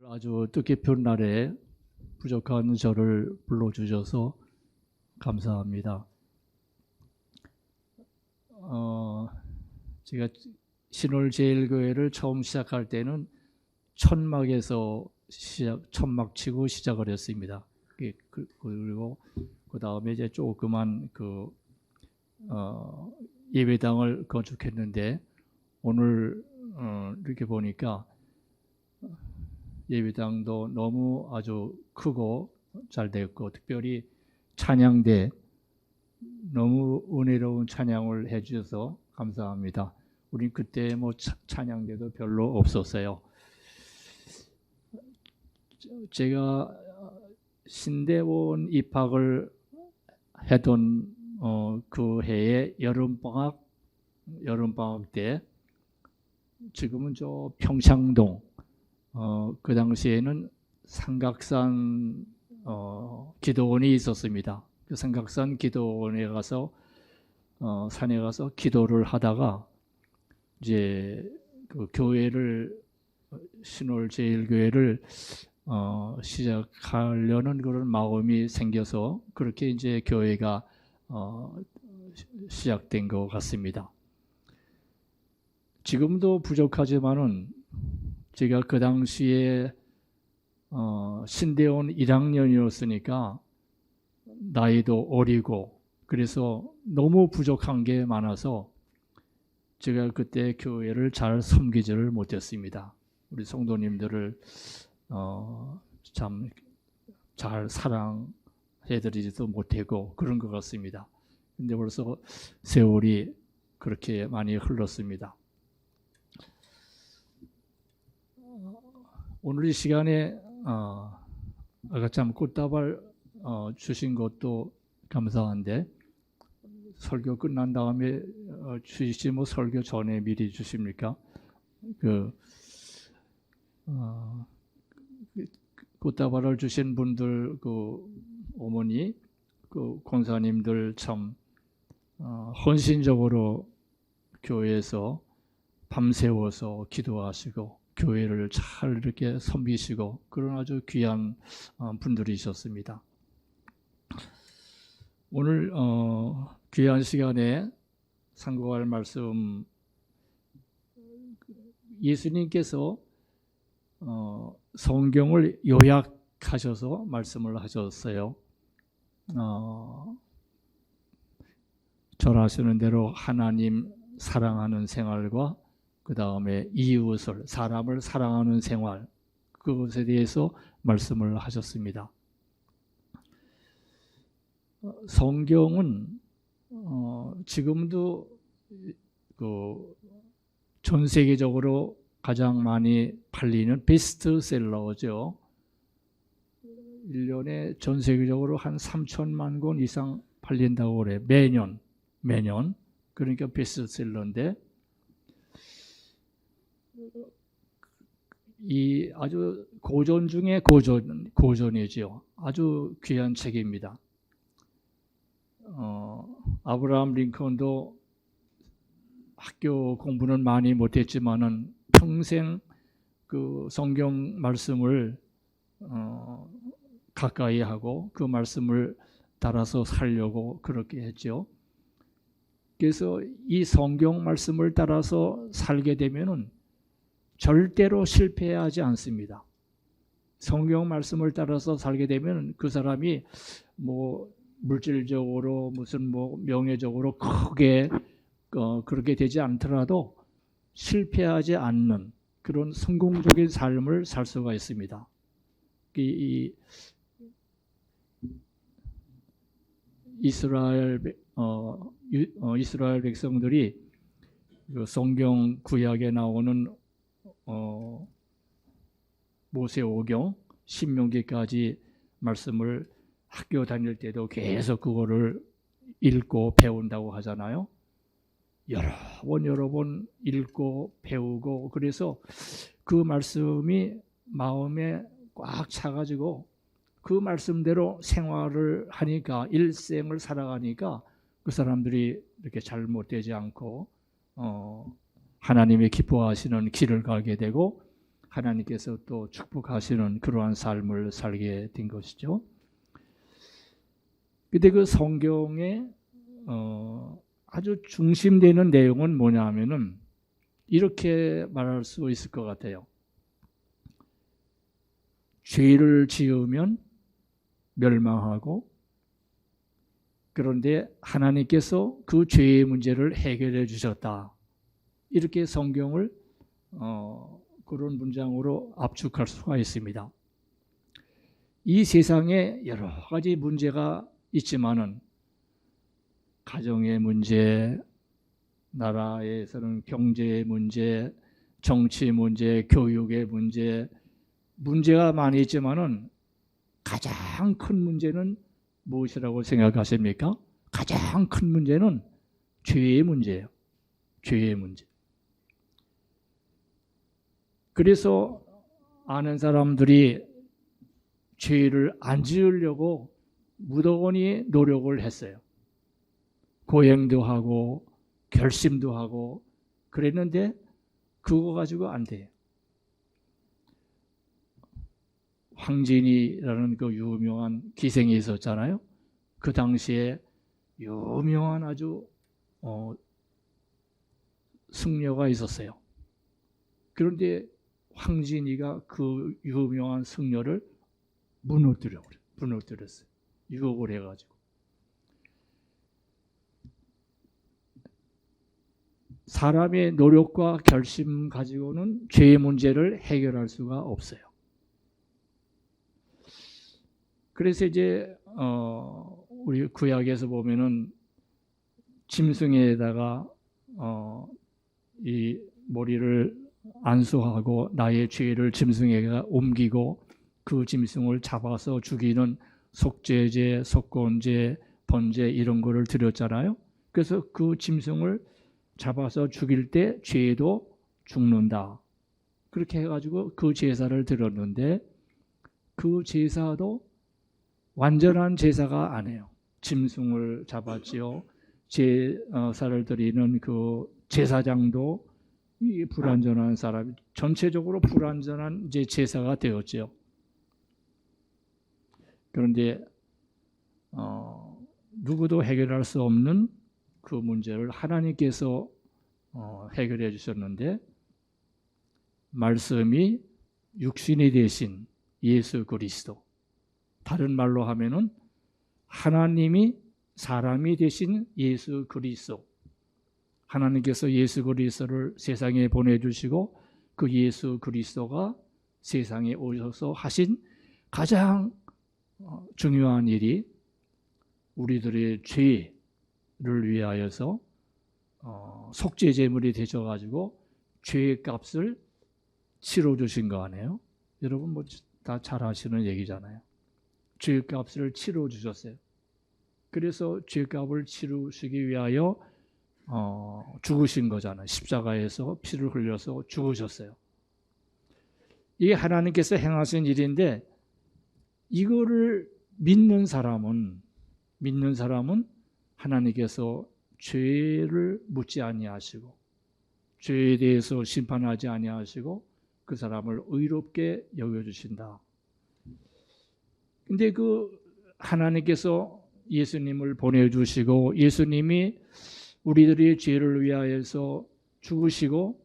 아주 뜻깊은 날에 부족한 저를 불러주셔서 감사합니다. 제가 신월제일교회를 처음 시작할 때는 천막에서 천막 치고 시작을 했습니다. 그리고 그 다음에 이제 조그만 예배당을 건축했는데 오늘 이렇게 보니까 예배당도 너무 아주 크고 잘 됐고, 특별히 찬양대 너무 은혜로운 찬양을 해주셔서 감사합니다. 우리 그때 뭐 찬양대도 별로 없었어요. 제가 신대원 입학을 했던 그 해에 여름방학 때, 지금은 저 평창동, 그 당시에는 삼각산 기도원이 있었습니다. 그 삼각산 기도원에 가서 산에 가서 기도를 하다가 이제 그 교회를, 신월제일교회를 시작하려는 그런 마음이 생겨서 그렇게 이제 교회가 시작된 것 같습니다. 지금도 부족하지만은 제가 그 당시에 신대원 1학년이었으니까 나이도 어리고 그래서 너무 부족한 게 많아서 제가 그때 교회를 잘 섬기지를 못했습니다. 우리 성도님들을 참 잘 사랑해드리지도 못하고 그런 것 같습니다. 근데 벌써 세월이 그렇게 많이 흘렀습니다. 오늘 이 시간에 아까 참 꽃다발 주신 것도 감사한데, 설교 끝난 다음에 주시지 뭐 설교 전에 미리 주십니까? 꽃다발을 주신 분들, 어머니, 권사님들 참 헌신적으로 교회에서 밤새워서 기도하시고 교회를 잘 이렇게 섬기시고 그런 아주 귀한 분들이셨습니다. 오늘 귀한 시간에 상고할 말씀, 예수님께서 성경을 요약하셔서 말씀을 하셨어요. 절하시는 대로 하나님 사랑하는 생활과 그 다음에 이웃을, 사람을 사랑하는 생활, 그것에 대해서 말씀을 하셨습니다. 성경은 지금도 전 세계적으로 가장 많이 팔리는 베스트셀러죠. 1년에 전 세계적으로 한 3천만 권 이상 팔린다고 그래요. 매년. 그러니까 베스트셀러인데, 이 아주 고전 중에 고전이죠. 아주 귀한 책입니다. 아브라함 링컨도 학교 공부는 많이 못했지만은 평생 그 성경 말씀을 가까이 하고 그 말씀을 따라서 살려고 그렇게 했죠. 그래서 이 성경 말씀을 따라서 살게 되면은 절대로 실패하지 않습니다. 성경 말씀을 따라서 살게 되면 그 사람이 뭐 물질적으로 무슨 뭐 명예적으로 크게 그렇게 되지 않더라도 실패하지 않는 그런 성공적인 삶을 살 수가 있습니다. 이스라엘 백성들이 그 성경 구약에 나오는 모세오경, 신명기까지 말씀을 학교 다닐 때도 계속 그거를 읽고 배운다고 하잖아요. 여러 번 읽고 배우고, 그래서 그 말씀이 마음에 꽉 차가지고 그 말씀대로 생활을 하니까, 일생을 살아가니까 그 사람들이 이렇게 잘못되지 않고 하나님이 기뻐하시는 길을 가게 되고 하나님께서 또 축복하시는 그러한 삶을 살게 된 것이죠. 근데 그 성경에 아주 중심되는 내용은 뭐냐 하면은 이렇게 말할 수 있을 것 같아요. 죄를 지으면 멸망하고, 그런데 하나님께서 그 죄의 문제를 해결해 주셨다. 이렇게 성경을 그런 문장으로 압축할 수가 있습니다. 이 세상에 여러 가지 문제가 있지만은 가정의 문제, 나라에서는 경제의 문제, 정치 문제, 교육의 문제, 문제가 많이 있지만은 가장 큰 문제는 무엇이라고 생각하십니까? 가장 큰 문제는 죄의 문제예요. 죄의 문제. 그래서 아는 사람들이 죄를 안 지으려고 무더거니 노력을 했어요. 고행도 하고 결심도 하고 그랬는데 그거 가지고 안 돼요. 황진이라는 그 유명한 기생이 있었잖아요. 그 당시에 유명한 아주 승려가 있었어요. 그런데 황진이가 그 유명한 승려를 무너뜨렸어요. 유혹을 해가지고. 사람의 노력과 결심 가지고는 죄의 문제를 해결할 수가 없어요. 그래서 이제 우리 구약에서 보면은 짐승에다가 이 머리를 안수하고 나의 죄를 짐승에게 옮기고 그 짐승을 잡아서 죽이는 속죄제, 속건제, 번제 이런 거를 드렸잖아요. 그래서 그 짐승을 잡아서 죽일 때 죄도 죽는다. 그렇게 해가지고 그 제사를 드렸는데 그 제사도 완전한 제사가 아니에요. 짐승을 잡았지요. 제사를 드리는 그 제사장도 이 불완전한 사람, 전체적으로 불완전한 이제 제사가 되었죠. 그런데 누구도 해결할 수 없는 그 문제를 하나님께서 해결해 주셨는데, 말씀이 육신이 되신 예수 그리스도, 다른 말로 하면은 하나님이 사람이 되신 예수 그리스도, 하나님께서 예수 그리스도를 세상에 보내주시고 그 예수 그리스도가 세상에 오셔서 하신 가장 중요한 일이 우리들의 죄를 위하여서 속죄 제물이 되셔가지고 죄의 값을 치러주신 거 아니에요? 여러분 뭐 다 잘 아시는 얘기잖아요. 죄의 값을 치러주셨어요. 그래서 죄의 값을 치르시기 위하여 죽으신 거잖아요. 십자가에서 피를 흘려서 죽으셨어요. 이게 하나님께서 행하신 일인데, 이거를 믿는 사람은 하나님께서 죄를 묻지 아니하시고 죄에 대해서 심판하지 아니하시고 그 사람을 의롭게 여겨주신다. 근데 그 하나님께서 예수님을 보내주시고 예수님이 우리들의 죄를 위하여서 죽으시고,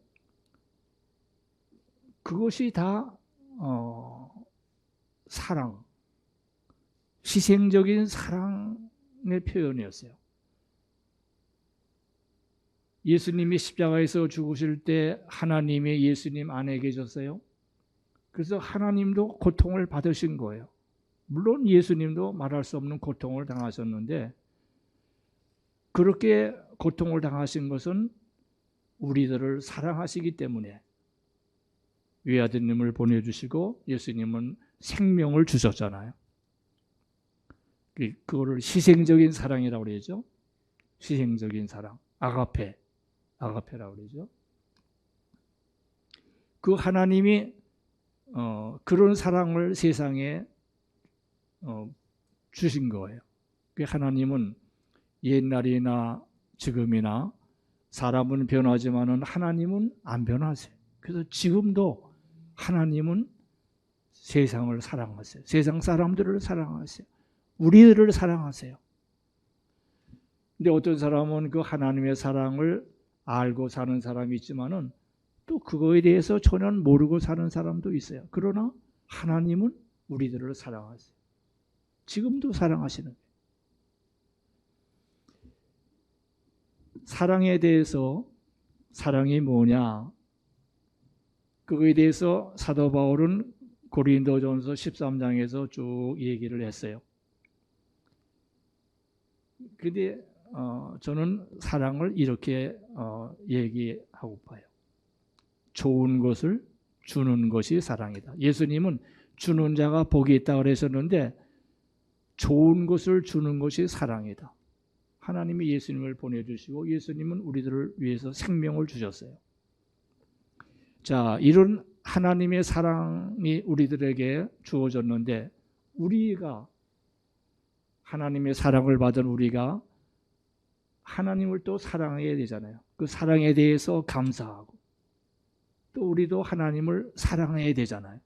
그것이 다 사랑, 희생적인 사랑의 표현이었어요. 예수님이 십자가에서 죽으실 때 하나님이 예수님 안에 계셨어요. 그래서 하나님도 고통을 받으신 거예요. 물론 예수님도 말할 수 없는 고통을 당하셨는데, 그렇게 고통을 당하신 것은 우리들을 사랑하시기 때문에 외아드님을 보내주시고 예수님은 생명을 주셨잖아요. 그거를 희생적인 사랑이라고 그러죠. 희생적인 사랑, 아가페라고 그러죠. 그 하나님이 그런 사랑을 세상에 주신 거예요. 그 하나님은 옛날이나 지금이나 사람은 변하지만은 하나님은 안 변하세요. 그래서 지금도 하나님은 세상을 사랑하세요. 세상 사람들을 사랑하세요. 우리들을 사랑하세요. 근데 어떤 사람은 그 하나님의 사랑을 알고 사는 사람이 있지만은 또 그거에 대해서 전혀 모르고 사는 사람도 있어요. 그러나 하나님은 우리들을 사랑하세요. 지금도 사랑하시는 거예요. 사랑에 대해서 사랑이 뭐냐? 그거에 대해서 사도 바울은 고린도전서 13장에서 쭉 얘기를 했어요. 그런데 저는 사랑을 이렇게 얘기하고 봐요. 좋은 것을 주는 것이 사랑이다. 예수님은 주는 자가 복이 있다 그러셨는데 좋은 것을 주는 것이 사랑이다. 하나님이 예수님을 보내주시고 예수님은 우리들을 위해서 생명을 주셨어요. 자, 이런 하나님의 사랑이 우리들에게 주어졌는데 우리가 하나님의 사랑을 받은 우리가 하나님을 또 사랑해야 되잖아요. 그 사랑에 대해서 감사하고 또 우리도 하나님을 사랑해야 되잖아요.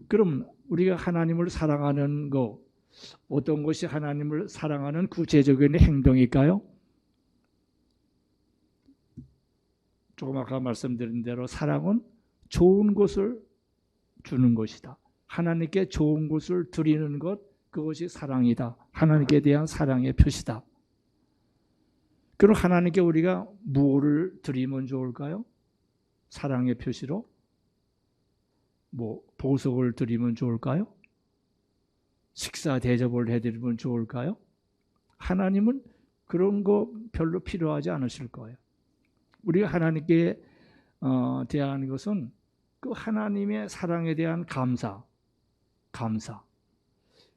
그럼 우리가 하나님을 사랑하는 거 어떤 것이 하나님을 사랑하는 구체적인 행동일까요? 조금 아까 말씀드린 대로 사랑은 좋은 것을 주는 것이다. 하나님께 좋은 것을 드리는 것, 그것이 사랑이다. 하나님께 대한 사랑의 표시다. 그럼 하나님께 우리가 무엇을 드리면 좋을까요? 사랑의 표시로 보석을 드리면 좋을까요? 식사 대접을 해드리면 좋을까요? 하나님은 그런 거 별로 필요하지 않으실 거예요. 우리가 하나님께 대하는 것은 그 하나님의 사랑에 대한 감사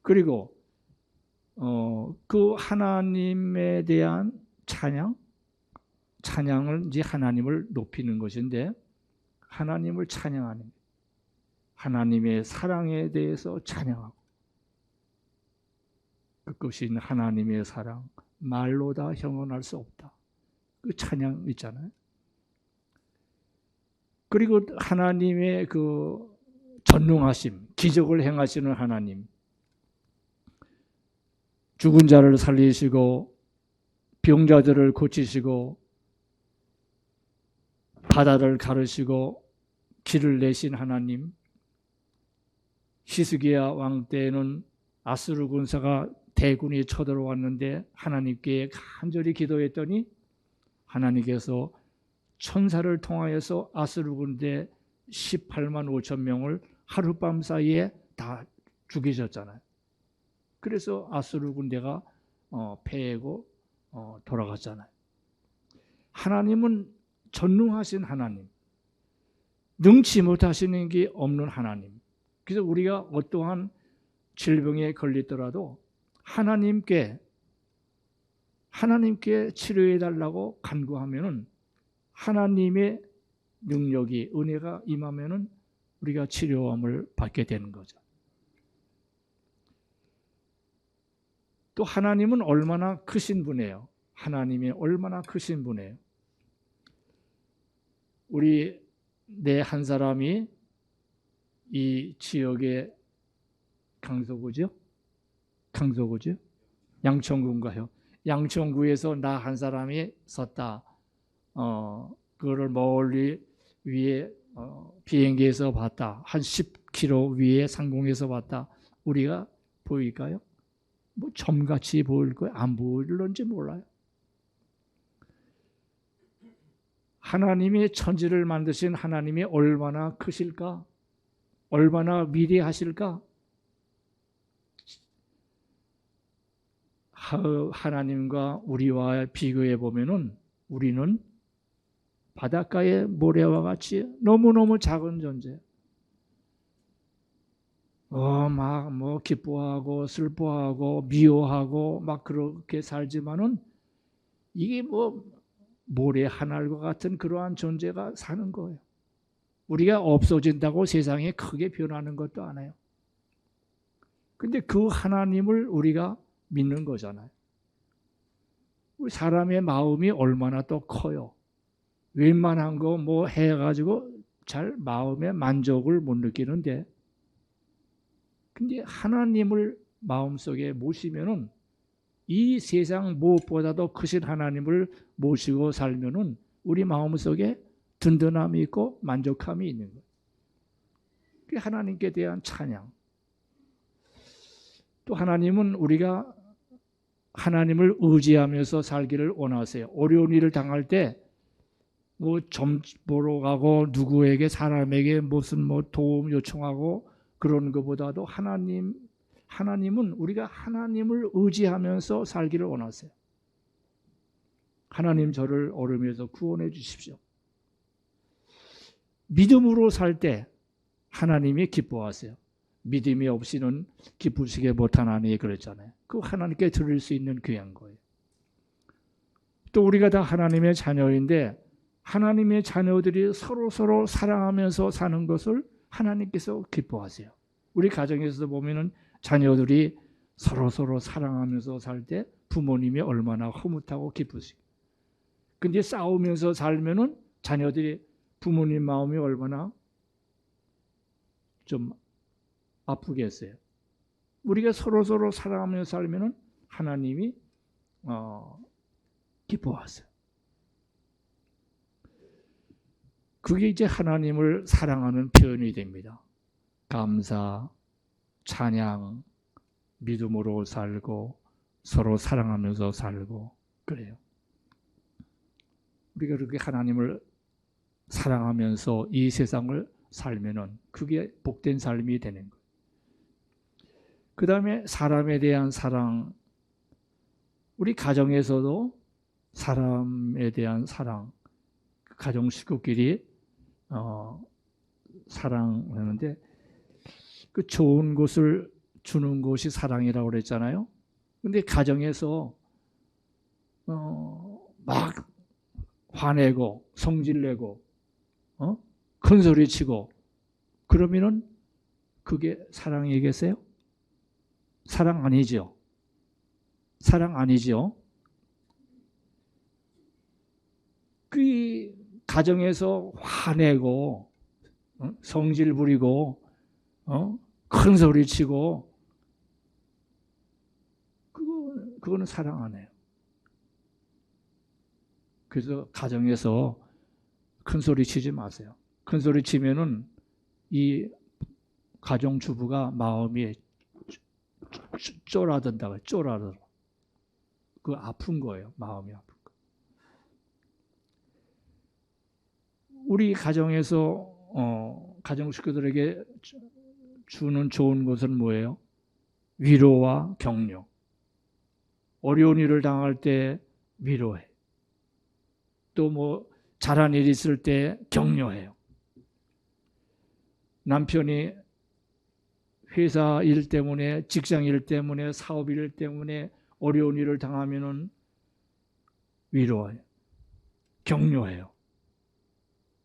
그리고 그 하나님에 대한 찬양을 이제 하나님을 높이는 것인데 하나님을 찬양하는 하나님의 사랑에 대해서 찬양하고 그것이 하나님의 사랑 말로 다 형언할 수 없다. 그 찬양 있잖아요. 그리고 하나님의 그 전능하심, 기적을 행하시는 하나님, 죽은 자를 살리시고 병자들을 고치시고 바다를 가르시고 길을 내신 하나님, 히스기야 왕 때에는 아수르 군사가 대군이 쳐들어왔는데 하나님께 간절히 기도했더니 하나님께서 천사를 통하여서 아수르 군대 18만 5천 명을 하룻밤 사이에 다 죽이셨잖아요. 그래서 아수르 군대가 패하고 돌아갔잖아요. 하나님은 전능하신 하나님, 능치 못하시는 게 없는 하나님. 그래서 우리가 어떠한 질병에 걸리더라도 하나님께 치료해 달라고 간구하면은 하나님의 능력이 은혜가 임하면은 우리가 치료함을 받게 되는 거죠. 또 하나님은 얼마나 크신 분이에요. 하나님이 얼마나 크신 분이에요. 우리 내 한 사람이 이 지역의 강서구죠? 양천구인가요? 양천구에서 나 한 사람이 섰다. 그거를 멀리 위에 비행기에서 봤다. 한 10km 위에 상공에서 봤다. 우리가 보일까요? 뭐 점같이 보일 거예요? 안 보일런지 몰라요. 하나님이 천지를 만드신 하나님이 얼마나 크실까? 얼마나 위대하실까? 하나님과 우리와 비교해 보면은 우리는 바닷가의 모래와 같이 너무너무 작은 존재. 막 뭐 기뻐하고 슬퍼하고 미워하고 막 그렇게 살지만은 이게 뭐 모래 한 알과 같은 그러한 존재가 사는 거예요. 우리가 없어진다고 세상이 크게 변하는 것도 아니에요. 근데 그 하나님을 우리가 믿는 거잖아요. 우리 사람의 마음이 얼마나 또 커요. 웬만한 거 뭐 해가지고 잘 마음의 만족을 못 느끼는데, 근데 하나님을 마음속에 모시면은 이 세상 무엇보다도 크신 하나님을 모시고 살면은 우리 마음속에 든든함이 있고 만족함이 있는 거예요. 그게 하나님께 대한 찬양. 또 하나님은 우리가 하나님을 의지하면서 살기를 원하세요. 어려운 일을 당할 때 뭐 점 보러 가고 누구에게 사람에게 무슨 뭐 도움 요청하고 그런 것보다도 하나님은 우리가 하나님을 의지하면서 살기를 원하세요. 하나님 저를 어려움에서 구원해 주십시오. 믿음으로 살 때 하나님이 기뻐하세요. 믿음이 없이는 기쁘시게 못하나니 그랬잖아요. 그 하나님께 드릴 수 있는 귀한 거예요. 또 우리가 다 하나님의 자녀인데 하나님의 자녀들이 서로 사랑하면서 사는 것을 하나님께서 기뻐하세요. 우리 가정에서도 보면은 자녀들이 서로 사랑하면서 살 때 부모님이 얼마나 흐뭇하고 기쁘시고, 근데 싸우면서 살면은 자녀들이 부모님 마음이 얼마나 좀 아프겠어요. 우리가 서로 사랑하면서 살면은 하나님이 기뻐하세요. 그게 이제 하나님을 사랑하는 표현이 됩니다. 감사, 찬양, 믿음으로 살고 서로 사랑하면서 살고 그래요. 우리가 그렇게 하나님을 사랑하면서 이 세상을 살면은 그게 복된 삶이 되는 거예요. 그 다음에 사람에 대한 사랑. 우리 가정에서도 사람에 대한 사랑, 가정 식구끼리 사랑하는데 그 좋은 것을 주는 것이 사랑이라고 그랬잖아요. 근데 가정에서 막 화내고 성질내고 큰 소리 치고 그러면은 그게 사랑이겠어요? 사랑 아니죠. 사랑 아니죠. 그 가정에서 화내고 성질 부리고 큰 소리 치고 그거는 사랑 안 해요. 그래서 가정에서 큰 소리 치지 마세요. 큰 소리 치면은 이 가정 주부가 마음이 쫄아든다고, 쫄아들어. 그 아픈 거예요. 마음이 아픈 거. 우리 가정에서 가정 식구들에게 주는 좋은 것은 뭐예요? 위로와 격려. 어려운 일을 당할 때 위로해. 또 뭐 잘한 일 있을 때 격려해요. 남편이 회사 일 때문에, 직장 일 때문에, 사업 일 때문에 어려운 일을 당하면은 위로해요. 격려해요.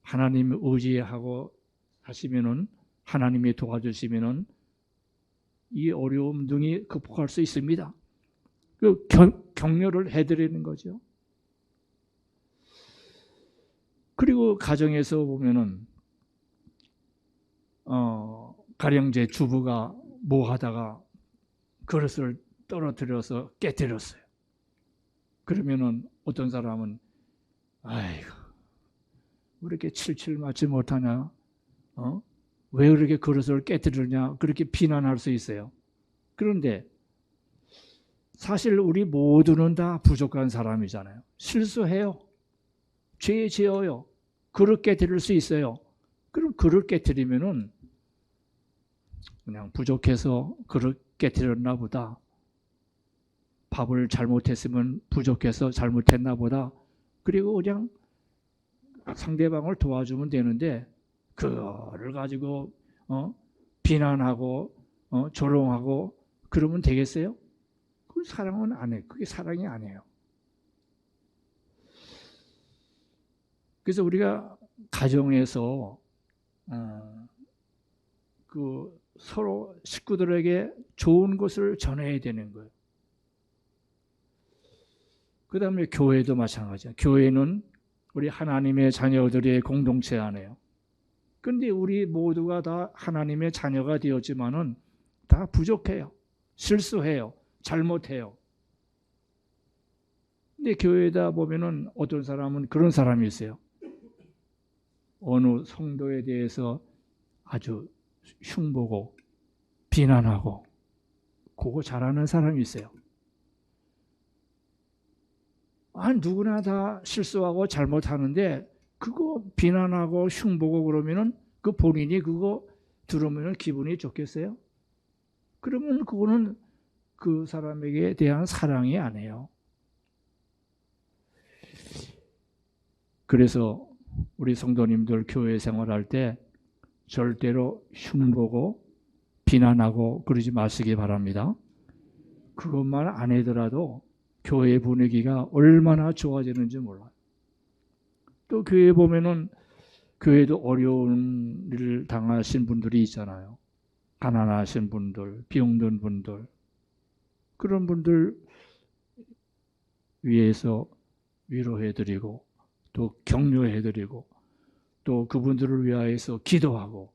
하나님 의지하고 하시면은, 하나님이 도와주시면은 이 어려움 등이 극복할 수 있습니다. 그 격려를 해드리는 거죠. 그리고 가정에서 보면은 가령제 주부가 뭐 하다가 그릇을 떨어뜨려서 깨뜨렸어요. 그러면은 어떤 사람은 아이고 왜 이렇게 칠칠 맞지 못하냐? 왜 그렇게 그릇을 깨뜨리냐? 그렇게 비난할 수 있어요. 그런데 사실 우리 모두는 다 부족한 사람이잖아요. 실수해요. 죄 지어요. 그릇 깨뜨릴 수 있어요. 그럼 그릇 깨뜨리면은 그냥 부족해서 그릇 깨뜨렸나 보다. 밥을 잘못했으면 부족해서 잘못했나 보다. 그리고 그냥 상대방을 도와주면 되는데 그거를 가지고 비난하고 조롱하고 그러면 되겠어요? 그 사랑은 안 해요. 그게 사랑이 아니에요. 그래서 우리가 가정에서 그 서로 식구들에게 좋은 것을 전해야 되는 거예요. 그 다음에 교회도 마찬가지예요. 교회는 우리 하나님의 자녀들의 공동체 안에요. 근데 우리 모두가 다 하나님의 자녀가 되었지만은 다 부족해요. 실수해요. 잘못해요. 근데 교회에다 보면은 어떤 사람은 그런 사람이 있어요. 어느 성도에 대해서 아주 흉보고 비난하고 그거 잘하는 사람이 있어요. 누구나 다 실수하고 잘못하는데 그거 비난하고 흉보고 그러면은 그 본인이 그거 들으면은 기분이 좋겠어요? 그러면 그거는 그 사람에게 대한 사랑이 아니에요. 그래서 우리 성도님들 교회 생활할 때 절대로 흉보고 비난하고 그러지 마시기 바랍니다. 그것만 안 하더라도 교회 분위기가 얼마나 좋아지는지 몰라요. 또 교회 보면은 교회도 어려운 일을 당하신 분들이 있잖아요. 가난하신 분들, 병든 분들, 그런 분들 위해서 위로해드리고 또 격려해드리고 또 그분들을 위하여서 기도하고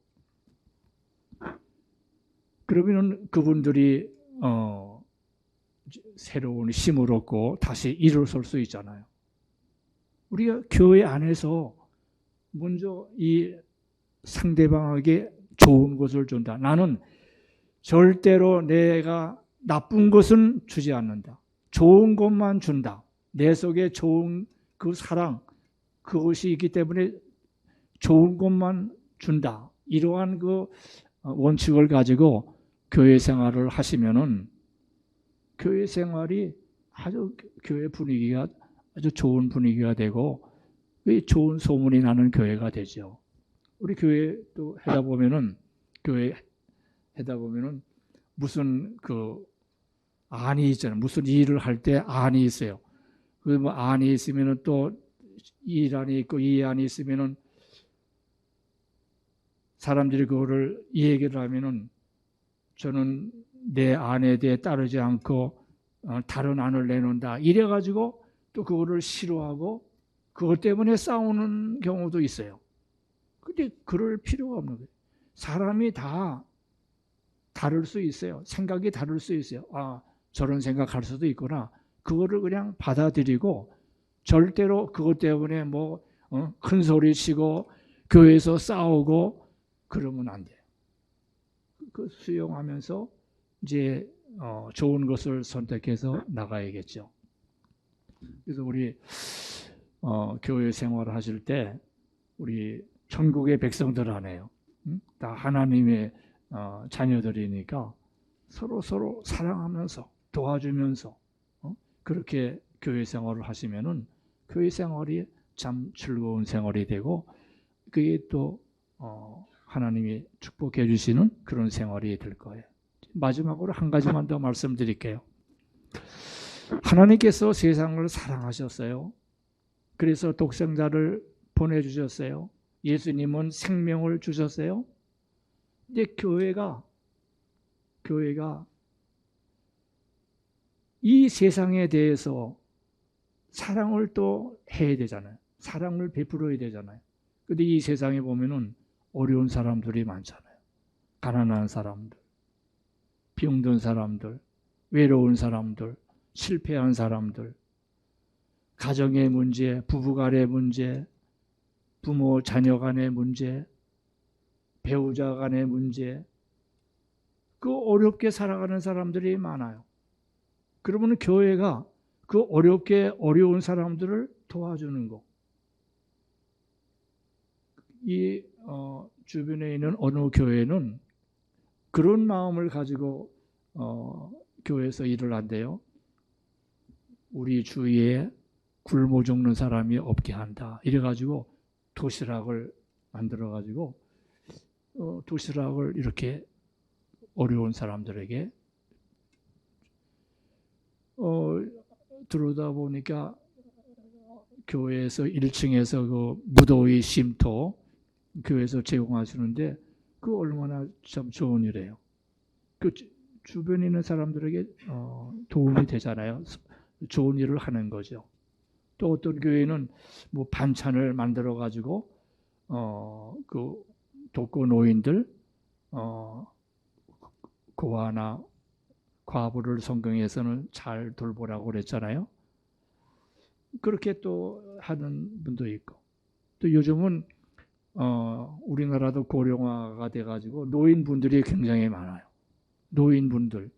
그러면 그분들이 새로운 힘을 얻고 다시 일어설 수 있잖아요. 우리가 교회 안에서 먼저 이 상대방에게 좋은 것을 준다. 나는 절대로 내가 나쁜 것은 주지 않는다. 좋은 것만 준다. 내 속에 좋은 그 사랑, 그것이 있기 때문에 좋은 것만 준다. 이러한 그 원칙을 가지고 교회 생활을 하시면은 교회 생활이 아주 교회 분위기가 아주 좋은 분위기가 되고 좋은 소문이 나는 교회가 되죠. 우리 교회 또 하다 보면은 교회 하다 보면은 무슨 그 안이 있잖아요. 무슨 일을 할 때 안이 있어요. 그 뭐 안이 있으면은 또 일안이 있고 이 안이 있으면은 사람들이 그거를 이 얘기를 하면은 저는 내 안에 대해 따르지 않고 다른 안을 내놓는다. 이래가지고 또 그거를 싫어하고 그것 때문에 싸우는 경우도 있어요. 근데 그럴 필요가 없는 거예요. 사람이 다 다를 수 있어요. 생각이 다를 수 있어요. 저런 생각할 수도 있구나. 그거를 그냥 받아들이고 절대로 그것 때문에 큰 소리 치고 교회에서 싸우고 그러면 안 돼요. 그 수용하면서 이제 좋은 것을 선택해서 나가야겠죠. 그래서 우리 교회 생활을 하실 때 우리 천국의 백성들 안에요. 다 하나님의 자녀들이니까 서로 사랑하면서 도와주면서 그렇게 교회 생활을 하시면은 교회 생활이 참 즐거운 생활이 되고 그게 또 하나님이 축복해 주시는 그런 생활이 될 거예요. 마지막으로 한 가지만 더 말씀드릴게요. 하나님께서 세상을 사랑하셨어요. 그래서 독생자를 보내주셨어요. 예수님은 생명을 주셨어요. 근데 교회가 이 세상에 대해서 사랑을 또 해야 되잖아요. 사랑을 베풀어야 되잖아요. 근데 이 세상에 보면은 어려운 사람들이 많잖아요. 가난한 사람들, 병든 사람들, 외로운 사람들, 실패한 사람들, 가정의 문제, 부부 간의 문제, 부모 자녀 간의 문제, 배우자 간의 문제, 그 어렵게 살아가는 사람들이 많아요. 그러면 교회가 그 어려운 사람들을 도와주는 거. 이 주변에 있는 어느 교회는 그런 마음을 가지고 교회에서 일을 한대요. 우리 주위에 굶어 죽는 사람이 없게 한다. 이래가지고 도시락을 만들어가지고 도시락을 이렇게 어려운 사람들에게 들어다 보니까 교회에서 1층에서 그 무더위 쉼터 교회에서 제공하시는데 그 얼마나 참 좋은 일이에요. 그 주변에 있는 사람들에게 도움이 되잖아요. 좋은 일을 하는 거죠. 또 어떤 교회는 반찬을 만들어 가지고 그 독거노인들, 고아나 과부를 성경에서는 잘 돌보라고 그랬잖아요. 그렇게 또 하는 분도 있고, 또 요즘은 우리나라도 고령화가 돼가지고 노인분들이 굉장히 많아요. 노인분들.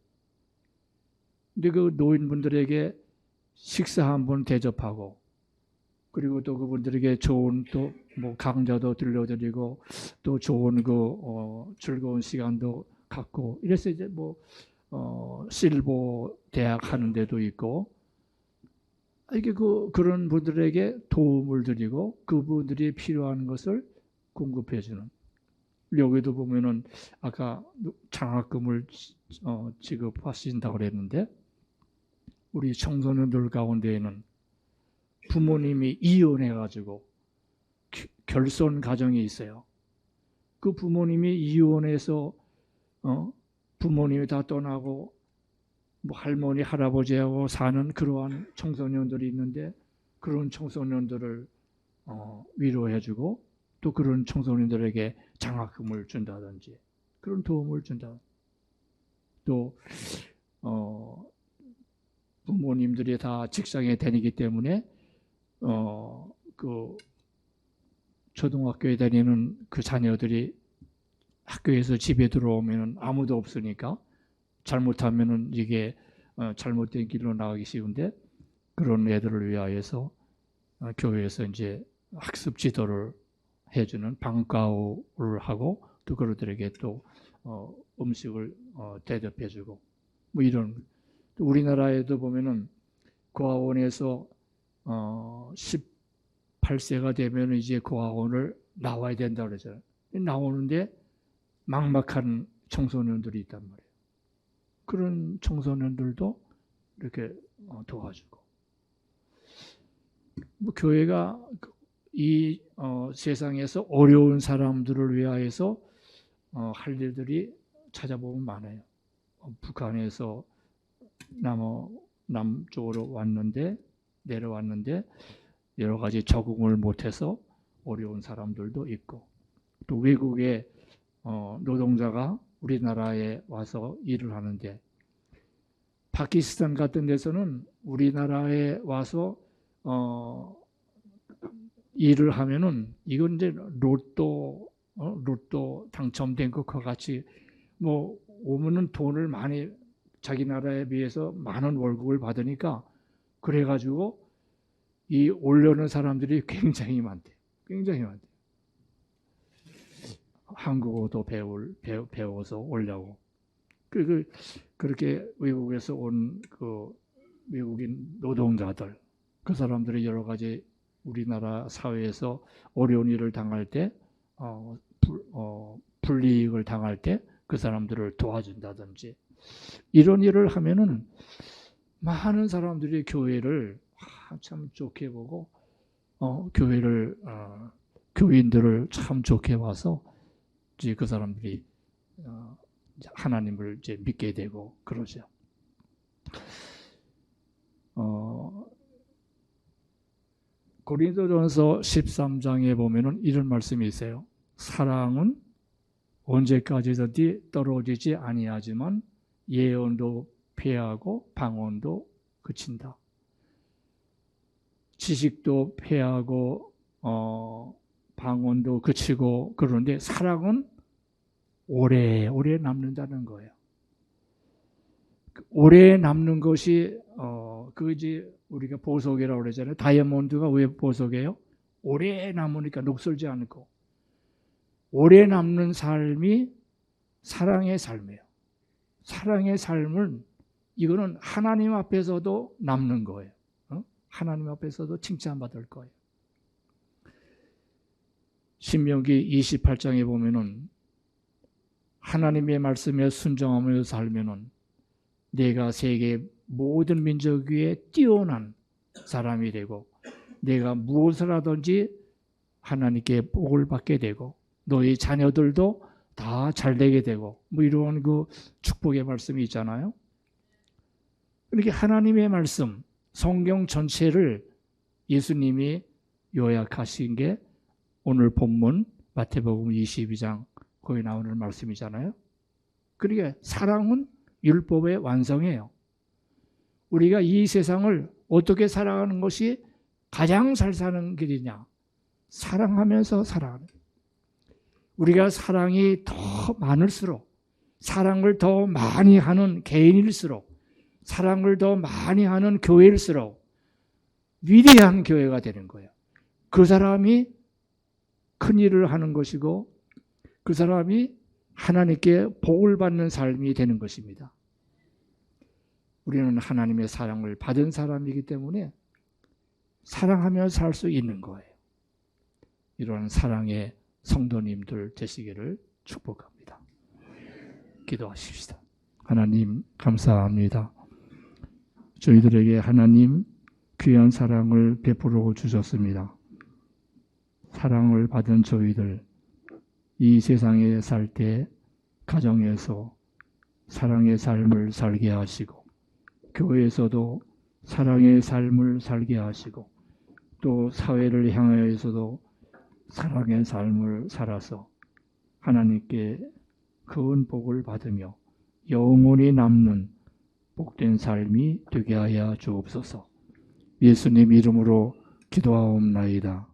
근데 그 노인분들에게 식사 한번 대접하고, 그리고 또 그분들에게 좋은 또 뭐 강좌도 들려드리고, 또 좋은 즐거운 시간도 갖고, 이래서 이제 실버 대학 하는 데도 있고, 이게 그런 분들에게 도움을 드리고 그분들이 필요한 것을 공급해주는. 여기도 보면은 아까 장학금을 지급하신다고 그랬는데, 우리 청소년들 가운데에는 부모님이 이혼해가지고 결손 가정이 있어요. 그 부모님이 이혼해서 부모님이 다 떠나고 할머니 할아버지하고 사는 그러한 청소년들이 있는데, 그런 청소년들을 위로해주고 또 그런 청소년들에게 장학금을 준다든지 그런 도움을 준다. 또 부모님들이 다 직장에 다니기 때문에 그 초등학교에 다니는 그 자녀들이 학교에서 집에 들어오면 아무도 없으니까 잘못하면은 이게 잘못된 길로 나가기 쉬운데, 그런 애들을 위하여서 교회에서 이제 학습 지도를 해주는 방과후를 하고, 또 그들에게 또 음식을 대접해주고 뭐 이런. 또 우리나라에도 보면은 고아원에서 18세가 되면 이제 고아원을 나와야 된다 그러잖아요. 나오는데 막막한 청소년들이 있단 말이에요. 그런 청소년들도 이렇게 도와주고, 교회가 이 세상에서 어려운 사람들을 위하여서 할 일들이 찾아보면 많아요. 북한에서 남쪽으로 내려왔는데 여러 가지 적응을 못해서 어려운 사람들도 있고, 또 외국의 노동자가 우리나라에 와서 일을 하는데, 파키스탄 같은 데서는 우리나라에 와서 일을 하면은 이건 이제 로또 당첨된 것과 같이 오면은 돈을 많이, 자기 나라에 비해서 많은 월급을 받으니까, 그래가지고 이 오려는 사람들이 굉장히 많대요. 굉장히 많대요. 한국어도 배워서 오려고. 그렇게 외국에서 온 외국인 노동자들, 그 사람들이 여러 가지 우리나라 사회에서 어려운 일을 당할 때, 불이익을 당할 때 그 사람들을 도와준다든지, 이런 일을 하면은 많은 사람들이 교회를 참 좋게 보고, 교인들을 참 좋게 봐서 이제 그 사람들이 하나님을 이제 믿게 되고 그러죠. 고린도전서 13장에 보면은 이런 말씀이 있어요. 사랑은 언제까지든지 떨어지지 아니하지만 예언도 패하고 방언도 그친다. 지식도 패하고 방언도 그치고 그러는데, 사랑은 오래오래 남는다는 거예요. 오래 남는 것이 이제 우리가 보석이라고 그러잖아요. 다이아몬드가 왜 보석이에요? 오래 남으니까 녹슬지 않고. 오래 남는 삶이 사랑의 삶이에요. 사랑의 삶은 이거는 하나님 앞에서도 남는 거예요. 하나님 앞에서도 칭찬받을 거예요. 신명기 28장에 보면은 하나님의 말씀에 순종하며 살면은 내가 세계 모든 민족 위에 뛰어난 사람이 되고, 내가 무엇을 하든지 하나님께 복을 받게 되고, 너희 자녀들도 다 잘되게 되고, 이런 축복의 말씀이 있잖아요. 이렇게 하나님의 말씀, 성경 전체를 예수님이 요약하신 게 오늘 본문 마태복음 22장 거기 나오는 말씀이잖아요. 그러니까 사랑은 율법의 완성이에요. 우리가 이 세상을 어떻게 살아가는 것이 가장 잘 사는 길이냐? 사랑하면서 살아가는. 우리가 사랑이 더 많을수록, 사랑을 더 많이 하는 개인일수록, 사랑을 더 많이 하는 교회일수록 위대한 교회가 되는 거예요. 그 사람이 큰 일을 하는 것이고 그 사람이 하나님께 복을 받는 삶이 되는 것입니다. 우리는 하나님의 사랑을 받은 사람이기 때문에 사랑하며 살 수 있는 거예요. 이러한 사랑의 성도님들 되시기를 축복합니다. 기도하십시다. 하나님 감사합니다. 저희들에게 하나님 귀한 사랑을 베풀어 주셨습니다. 사랑을 받은 저희들 이 세상에 살 때 가정에서 사랑의 삶을 살게 하시고 교회에서도 사랑의 삶을 살게 하시고 또 사회를 향하여서도 사랑의 삶을 살아서 하나님께 큰 복을 받으며 영원히 남는 복된 삶이 되게 하여 주옵소서. 예수님 이름으로 기도하옵나이다.